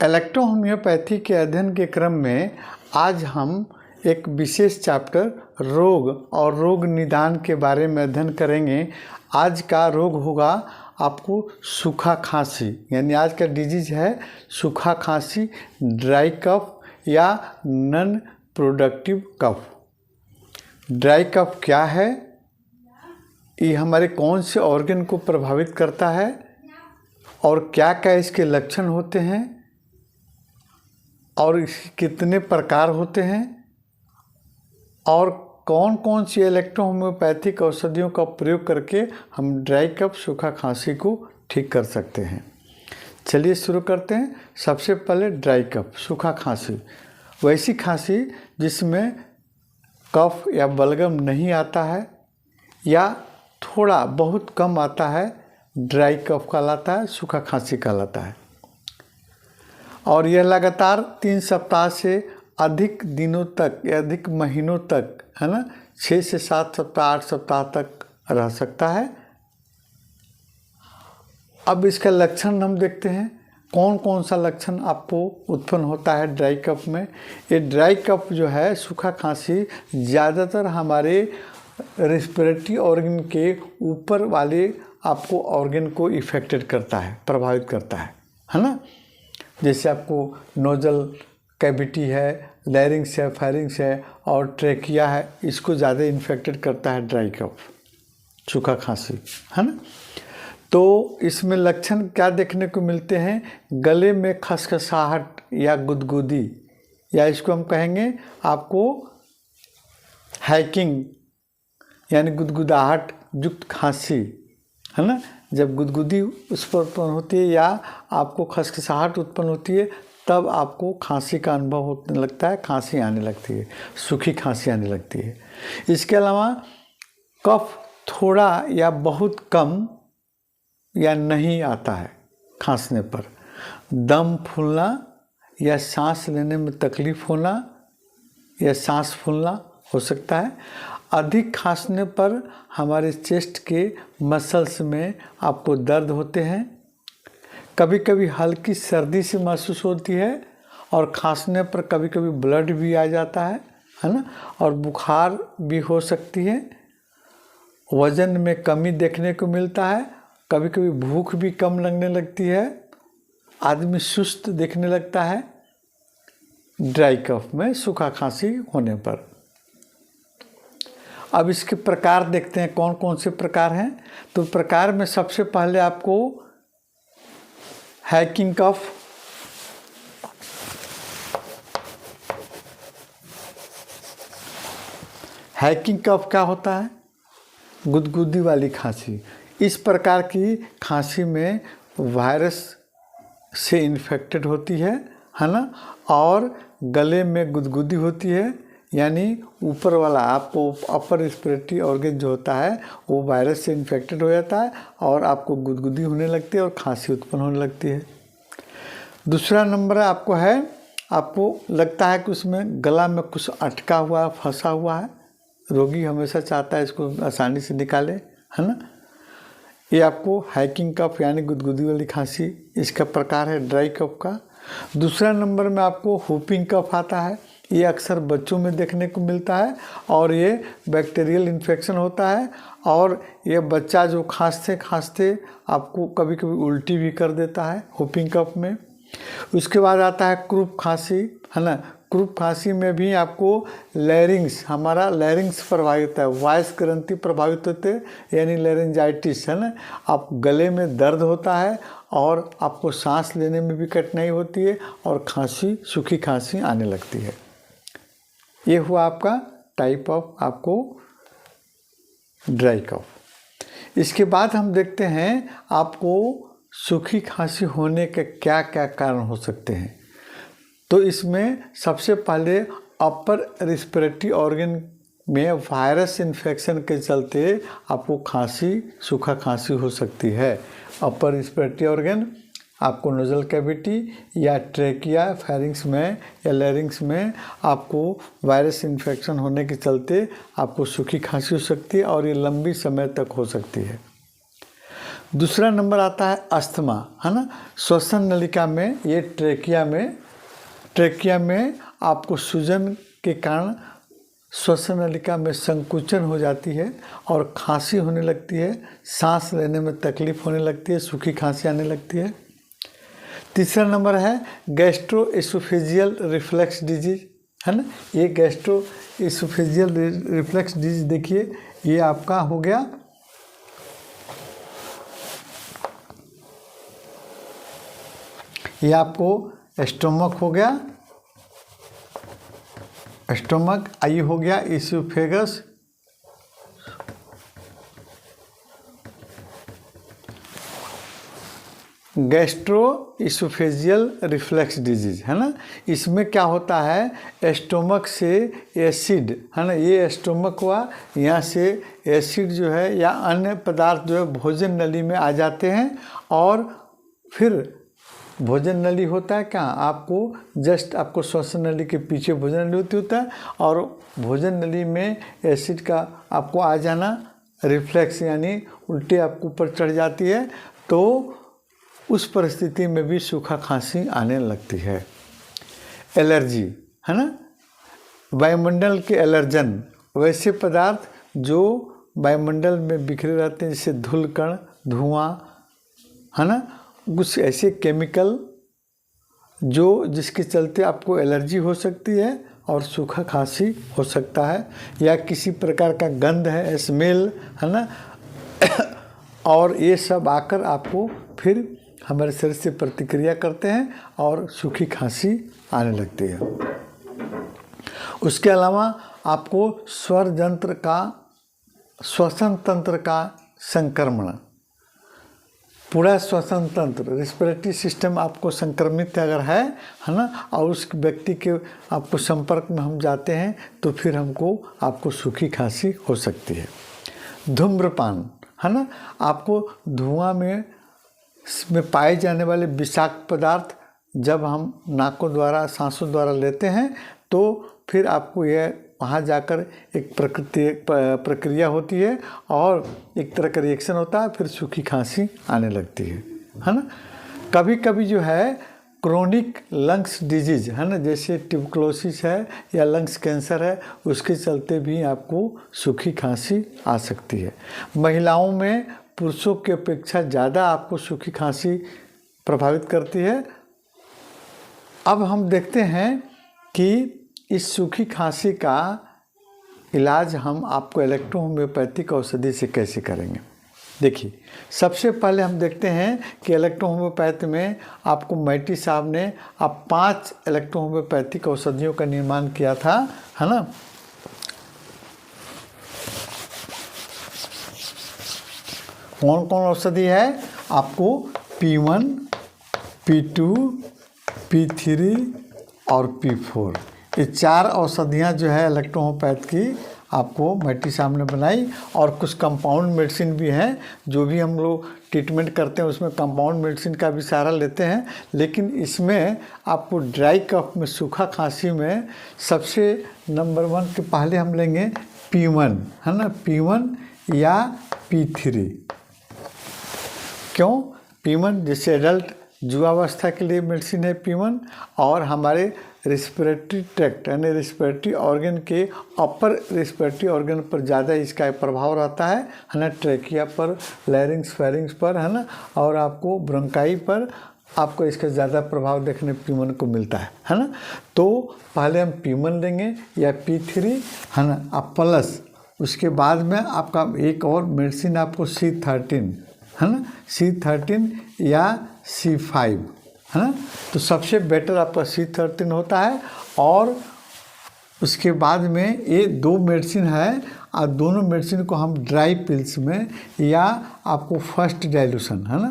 Electrohomoeopathy के अध्ययन के क्रम में आज हम एक विशेष चैप्टर रोग और रोग निदान के बारे में अध्ययन करेंगे। आज का रोग होगा आपको सूखा खांसी, यानी आज का डिजीज है सूखा खांसी, ड्राई कफ या non productive cough. Dry cough क्या है, ये हमारे कौन से ऑर्गन को प्रभावित करता है और क्या क्या इसके लक्षण होते हैं और कितने प्रकार होते हैं और कौन कौन सी इलेक्ट्रोहोम्योपैथिक औषधियों का प्रयोग करके हम ड्राई कफ सूखा खांसी को ठीक कर सकते हैं। चलिए शुरू करते हैं। सबसे पहले ड्राई कफ सूखा खांसी, वैसी खांसी जिसमें कफ या बलगम नहीं आता है या थोड़ा बहुत कम आता है, ड्राई कफ कहलाता है, सूखा खांसी कहलाता है। और यह लगातार 3 सप्ताह से अधिक दिनों तक या अधिक महीनों तक, है ना, 6 से 7 सप्ताह 8 सप्ताह तक रह सकता है। अब इसका लक्षण हम देखते हैं, कौन कौन सा लक्षण आपको उत्पन्न होता है ड्राई कफ में। ये ड्राई कफ जो है सूखा खांसी ज़्यादातर हमारे रेस्पिरेटरी ऑर्गन के ऊपर वाले आपको ऑर्गन को इफेक्टेड करता है, प्रभावित करता है ना। जैसे आपको नोजल कैविटी है, लैरिंग्स है, फेरिंग्स है और ट्रेकिया है, इसको ज़्यादा इन्फेक्टेड करता है ड्राई कफ सूखा खांसी, है ना। तो इसमें लक्षण क्या देखने को मिलते हैं, गले में खसखसाहट या गुदगुदी, या इसको हम कहेंगे आपको हैकिंग यानी गुदगुदाहट युक्त खांसी, है ना। जब गुदगुदी उस पर उत्पन्न होती है या आपको खसखसाहट उत्पन्न होती है तब आपको खांसी का अनुभव होने लगता है, खांसी आने लगती है, सूखी खांसी आने लगती है। इसके अलावा कफ थोड़ा या बहुत कम या नहीं आता है खांसने पर, दम फूलना या सांस लेने में तकलीफ होना या सांस फूलना हो सकता है। अधिक खांसने पर हमारे चेस्ट के मसल्स में आपको दर्द होते हैं, कभी कभी हल्की सर्दी से महसूस होती है और खांसने पर कभी कभी ब्लड भी आ जाता है ना, और बुखार भी हो सकती है। वज़न में कमी देखने को मिलता है, कभी कभी भूख भी कम लगने लगती है, आदमी सुस्त दिखने लगता है ड्राई कफ में सूखा खांसी होने पर। अब इसके प्रकार देखते हैं कौन कौन से प्रकार हैं। तो प्रकार में सबसे पहले आपको हैकिंग कफ, हैकिंग कफ क्या होता है, गुदगुदी वाली खांसी। इस प्रकार की खांसी में वायरस से इन्फेक्टेड होती है ना, और गले में गुदगुदी होती है, यानी ऊपर वाला आपको अपर रेस्पिरेटरी ऑर्गन जो होता है वो वायरस से इन्फेक्टेड हो जाता है और आपको गुदगुदी होने लगती है और खांसी उत्पन्न होने लगती है। दूसरा नंबर आपको है, आपको लगता है कि उसमें गला में कुछ अटका हुआ फंसा हुआ है, रोगी हमेशा चाहता है इसको आसानी से निकाले, है ना। ये आपको हैकिंग कफ यानी गुदगुदी वाली खांसी, इसका प्रकार है ड्राई कफ का। दूसरा नंबर में आपको हुपिंग कफ आता है, ये अक्सर बच्चों में देखने को मिलता है और ये बैक्टीरियल इन्फेक्शन होता है और ये बच्चा जो खांसते खांसते आपको कभी कभी उल्टी भी कर देता है हुपिंग कफ में। उसके बाद आता है क्रूप खांसी, है ना। क्रूप खांसी में भी आपको लैरिंग्स, हमारा लैरिंग्स प्रभावित है, वॉइस ग्रंथि प्रभावित होते हैं, यानी लैरिंजाइटिस, है ना। आप गले में दर्द होता है और आपको सांस लेने में भी कठिनाई होती है और खांसी, सूखी खांसी आने लगती है। ये हुआ आपका टाइप ऑफ आपको ड्राई कफ। इसके बाद हम देखते हैं आपको सूखी खांसी होने के क्या क्या कारण हो सकते हैं। तो इसमें सबसे पहले अपर रेस्पिरेटरी ऑर्गन में वायरस इन्फेक्शन के चलते आपको खांसी, सूखा खांसी हो सकती है। अपर रेस्पिरेटरी ऑर्गन आपको नोजल कैविटी या ट्रेकिया, फेरिंग्स में या लैरिंग्स में आपको वायरस इन्फेक्शन होने के चलते आपको सूखी खांसी हो सकती है और ये लंबी समय तक हो सकती है। दूसरा नंबर आता है अस्थमा, है ना। श्वसन नलिका में, ये ट्रेकिया में आपको सूजन के कारण श्वसन नलिका में संकुचन हो जाती है और खांसी होने लगती है, सांस लेने में तकलीफ होने लगती है, सूखी खांसी आने लगती है। तीसरा नंबर है गैस्ट्रोएसोफेजियल रिफ्लक्स डिजीज, है ना। ये गैस्ट्रोएसोफेजियल रिफ्लक्स डिजीज देखिए, ये आपका हो गया ये आपको स्टोमक हो गया, स्टोमक, आई हो गया oesophagus, gastro oesophageal reflux disease, है ना। इसमें क्या होता है, स्टोमक से एसिड, है ना, ये स्टोमक हुआ, यहाँ से एसिड जो है या अन्य पदार्थ जो है भोजन नली में आ जाते हैं और फिर भोजन नली होता है क्या, आपको जस्ट आपको श्वसन नली के पीछे भोजन नली होता है और भोजन नली में एसिड का आपको आ जाना, रिफ्लेक्स यानी उल्टे आपको ऊपर चढ़ जाती है, तो उस परिस्थिति में भी सूखा खांसी आने लगती है। एलर्जी, है ना, वायुमंडल के एलर्जन, वैसे पदार्थ जो वायुमंडल में बिखरे रहते हैं जैसे धूल कण, धुआं, है ना, कुछ ऐसे केमिकल जो जिसके चलते आपको एलर्जी हो सकती है और सूखा खांसी हो सकता है, या किसी प्रकार का गंध है, स्मेल, है ना, और ये सब आकर आपको फिर हमारे शरीर से प्रतिक्रिया करते हैं और सूखी खांसी आने लगती है। उसके अलावा आपको स्वर यंत्र का, श्वसन तंत्र का संक्रमण, पूरा श्वसन तंत्र, रेस्पिरेटरी सिस्टम आपको संक्रमित अगर है ना, और उस व्यक्ति के आपको संपर्क में हम जाते हैं तो फिर आपको सूखी खांसी हो सकती है। धूम्रपान, है ना, आपको धुआं में पाए जाने वाले विषाक्त पदार्थ जब हम नाकों द्वारा, सांसों द्वारा लेते हैं तो फिर आपको यह वहाँ जाकर एक प्रक्रिया होती है और एक तरह का रिएक्शन होता है, फिर सूखी खांसी आने लगती है ना। कभी कभी जो है क्रोनिक लंग्स डिजीज, है ना, जैसे ट्यूबरकुलोसिस है या लंग्स कैंसर है, उसके चलते भी आपको सूखी खांसी आ सकती है। महिलाओं में पुरुषों की अपेक्षा ज़्यादा आपको सूखी खांसी प्रभावित करती है। अब हम देखते हैं कि इस सूखी खांसी का इलाज हम आपको इलेक्ट्रो होम्योपैथिक औषधि से कैसे करेंगे। देखिए, सबसे पहले हम देखते हैं कि इलेक्ट्रो होम्योपैथी में आपको मैटी साहब ने 5 इलेक्ट्रो होम्योपैथिक औषधियों का निर्माण किया था, है ना। कौन कौन औषधि है, आपको P1, P2, P3 और P4, ये 4 औषधियाँ जो है इलेक्ट्रो होम्योपैथ की आपको मैटी साहब ने बनाई। और कुछ कंपाउंड मेडिसिन भी हैं, जो भी हम लोग ट्रीटमेंट करते हैं उसमें कंपाउंड मेडिसिन का भी सहारा लेते हैं, लेकिन इसमें आपको ड्राई कफ में, सूखा खांसी में सबसे नंबर 1 के पहले हम लेंगे P1, है ना, P1 या P3। क्यों P1? जैसे एडल्ट युवावस्था के लिए मेडिसिन है P1, और हमारे रेस्पिरेटरी ट्रैक्ट यानी रेस्पिरेटरी ऑर्गन के अपर रेस्पिरेटरी ऑर्गन पर ज़्यादा इसका प्रभाव रहता है ना, ट्रैकिया पर, लैरिंग्स, फेरिंग्स पर, है ना, और आपको ब्रोंकाई पर आपको इसका ज़्यादा प्रभाव देखने P1 को मिलता है ना। तो पहले हम P1 लेंगे या P3, है ना, अब प्लस उसके बाद में आपका एक और मेडिसिन आपको C13, है ना, C13 या C5, है ना। तो सबसे बेटर आपका C13 होता है। और उसके बाद में ये 2 मेडिसिन है, और दोनों मेडिसिन को हम ड्राई पिल्स में या आपको फर्स्ट डाइल्यूशन, है ना,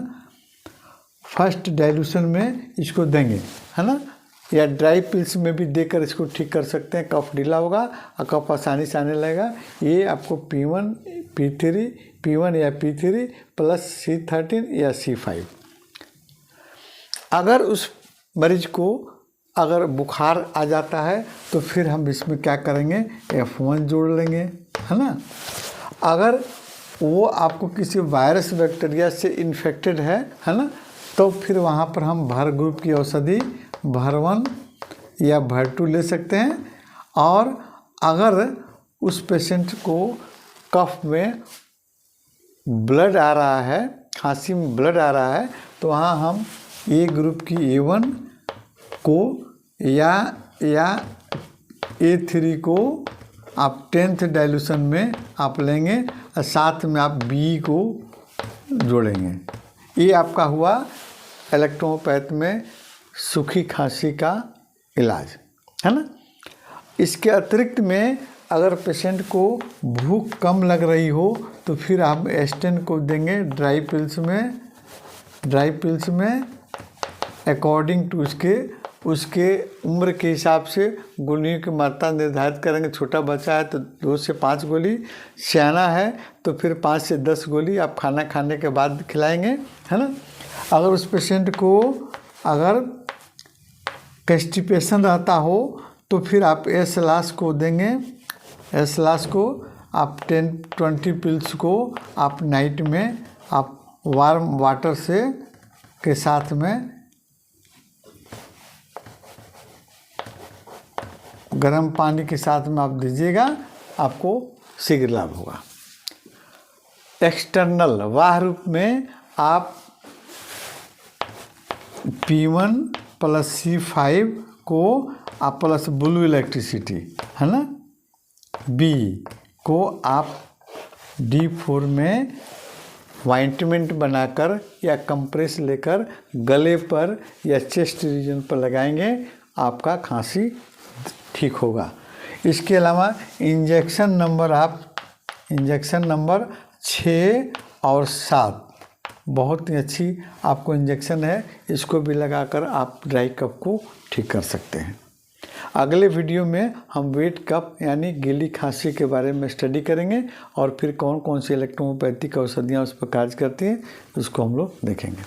फर्स्ट डाइल्यूशन में इसको देंगे, है ना, या ड्राई पिल्स में भी देकर इसको ठीक कर सकते हैं। कफ ढीला होगा और कफ आसानी से आने लगेगा। ये आपको P1, P3, P1 या P3 प्लस C13 या C5। अगर उस मरीज को अगर बुखार आ जाता है तो फिर हम इसमें क्या करेंगे, F1 जोड़ लेंगे, है ना। अगर वो आपको किसी वायरस बैक्टीरिया से इन्फेक्टेड है ना, तो फिर वहाँ पर हम भर ग्रुप की औषधि भर 1 या भर 2 ले सकते हैं। और अगर उस पेशेंट को कफ में ब्लड आ रहा है, खांसी में ब्लड आ रहा है, तो वहाँ हम ए ग्रुप की A1 को या A3 को आप 10th डाइल्यूशन में आप लेंगे और साथ में आप बी को जोड़ेंगे। ये आपका हुआ इलेक्ट्रोपैथ में सूखी खांसी का इलाज, है ना। इसके अतिरिक्त में अगर पेशेंट को भूख कम लग रही हो तो फिर आप एस्टेन को देंगे ड्राई पिल्स में अकॉर्डिंग टू उसके उम्र के हिसाब से गोलियों की मात्रा निर्धारित करेंगे। छोटा बच्चा है तो 2 से 5 गोली, सियाना है तो फिर 5 से 10 गोली आप खाना खाने के बाद खिलाएंगे, है ना। अगर उस पेशेंट को अगर कंस्टिपेशन रहता हो तो फिर आप एसलास को देंगे। एसलास को आप 10-20 पिल्स को आप नाइट में आप वार्म वाटर से के साथ में गर्म पानी के साथ में आप दीजिएगा, आपको शीघ्र लाभ होगा। एक्सटर्नल बाह्य रूप में आप P1 + C5 को आप प्लस ब्लू इलेक्ट्रिसिटी, है ना, बी को आप D4 में ऑइंटमेंट बनाकर या कंप्रेस लेकर गले पर या चेस्ट रीजन पर लगाएंगे, आपका खांसी ठीक होगा। इसके अलावा इंजेक्शन नंबर 6 और 7 बहुत ही अच्छी आपको इंजेक्शन है, इसको भी लगाकर आप ड्राई कफ को ठीक कर सकते हैं। अगले वीडियो में हम वेट कफ यानी गीली खांसी के बारे में स्टडी करेंगे और फिर कौन कौन सी इलेक्ट्रोपैथिक औषधियाँ उस पर कार्य करती हैं उसको हम लोग देखेंगे।